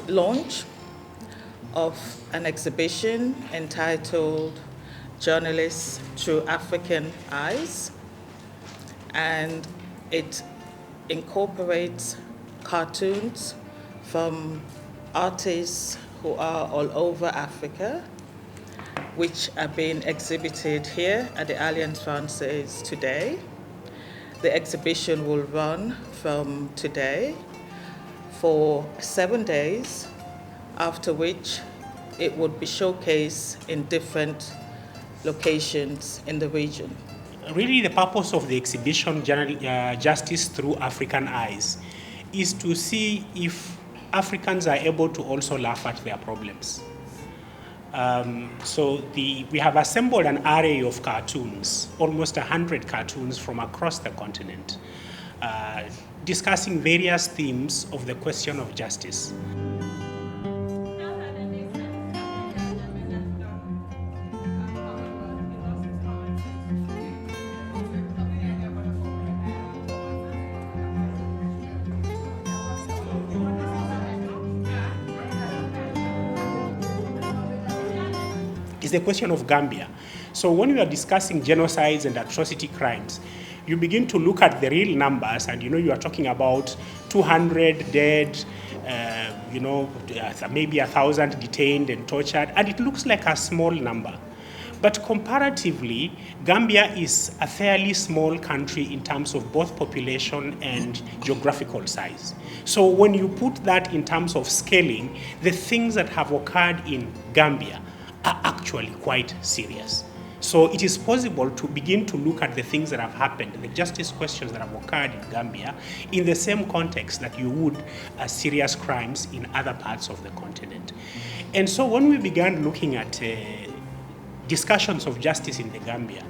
launch of an exhibition entitled Journalists Through African Eyes, and it incorporates cartoons from artists who are all over Africa, which are being exhibited here at the Alliance Francaise today. The exhibition will run from today for 7 days, after which it would be showcased in different locations in the region. Really, the purpose of the exhibition, Justice Through African Eyes, is to see if Africans are able to also laugh at their problems. We have assembled an array of cartoons, almost 100 cartoons from across the continent, discussing various themes of the question of justice. Is the question of Gambia. So when we are discussing genocides and atrocity crimes, you begin to look at the real numbers, and you are talking about 200 dead, maybe 1,000 detained and tortured, and it looks like a small number. But comparatively, Gambia is a fairly small country in terms of both population and geographical size. So when you put that in terms of scaling, the things that have occurred in Gambia are actually quite serious. So it is possible to begin to look at the things that have happened, the justice questions that have occurred in Gambia, in the same context that you would serious crimes in other parts of the continent. And so when we began looking at discussions of justice in the Gambia,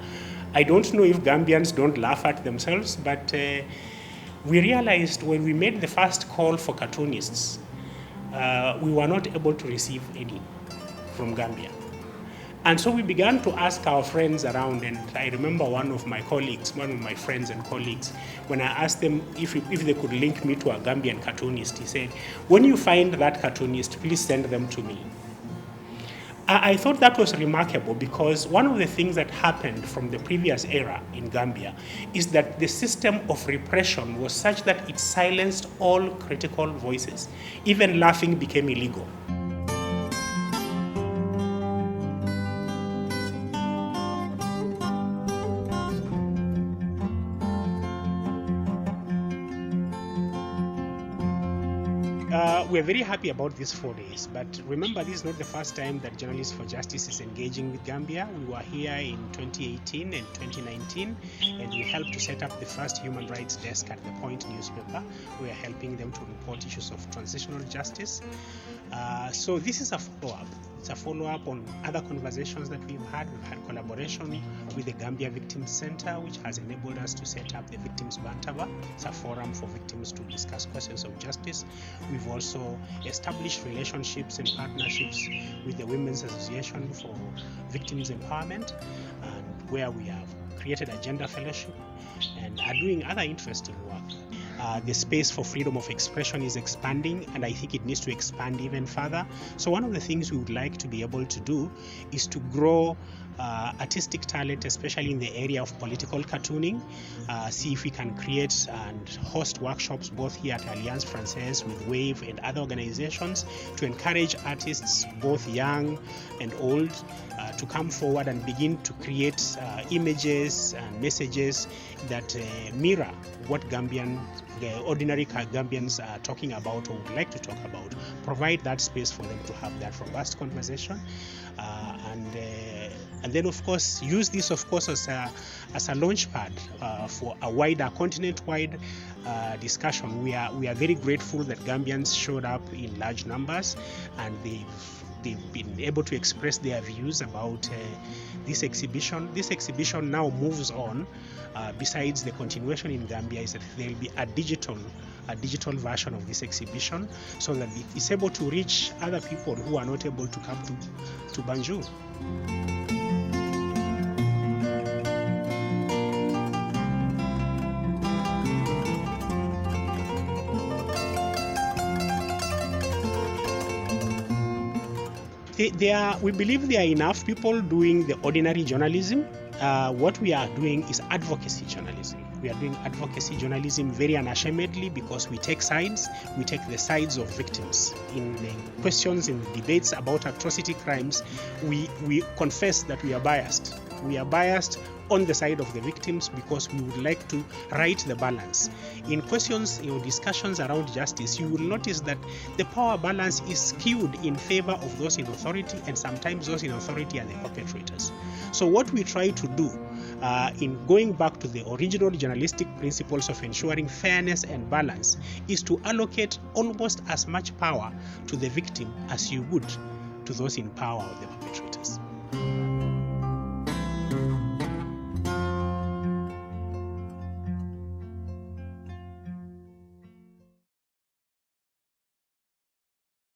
I don't know if Gambians don't laugh at themselves, but we realized when we made the first call for cartoonists, we were not able to receive any from Gambia. And so we began to ask our friends around, and I remember one of my friends and colleagues, when I asked them if they could link me to a Gambian cartoonist, he said, when you find that cartoonist, please send them to me. I thought that was remarkable, because one of the things that happened from the previous era in Gambia is that the system of repression was such that it silenced all critical voices. Even laughing became illegal. We're very happy about these 4 days, but remember, this is not the first time that Journalists for Justice is engaging with Gambia. We were here in 2018 and 2019, and we helped to set up the first human rights desk at the Point newspaper. We are helping them to report issues of transitional justice. So this is a follow-up. It's a follow-up on other conversations that we've had. We've had collaboration with the Gambia Victims Center, which has enabled us to set up the Victims Bantaba. It's a forum for victims to discuss questions of justice. We've also established relationships and partnerships with the Women's Association for Victims Empowerment, and where we have created a gender fellowship and are doing other interesting work. The space for freedom of expression is expanding, and I think it needs to expand even further. So one of the things we would like to be able to do is to grow artistic talent, especially in the area of political cartooning. See if we can create and host workshops both here at Alliance Francaise with WAVE and other organizations to encourage artists, both young and old, to come forward and begin to create images and messages that mirror what the ordinary Gambians are talking about or would like to talk about. Provide that space for them to have that robust conversation, and then of course use this as a launch pad for a wider continent-wide discussion. We are very grateful that Gambians showed up in large numbers, and they've been able to express their views about this exhibition. This exhibition now moves on. Besides the continuation in Gambia, is that there will be a digital version of this exhibition, so that it is able to reach other people who are not able to come to Banjul. We believe there are enough people doing the ordinary journalism. What we are doing is advocacy journalism. We are doing advocacy journalism very unashamedly because we take sides. We take the sides of victims. In the questions, in the debates about atrocity crimes, we confess that we are biased. We are biased on the side of the victims because we would like to right the balance. In questions, discussions around justice, you will notice that the power balance is skewed in favor of those in authority, and sometimes those in authority are the perpetrators. So what we try to do in going back to the original journalistic principles of ensuring fairness and balance is to allocate almost as much power to the victim as you would to those in power or the perpetrators.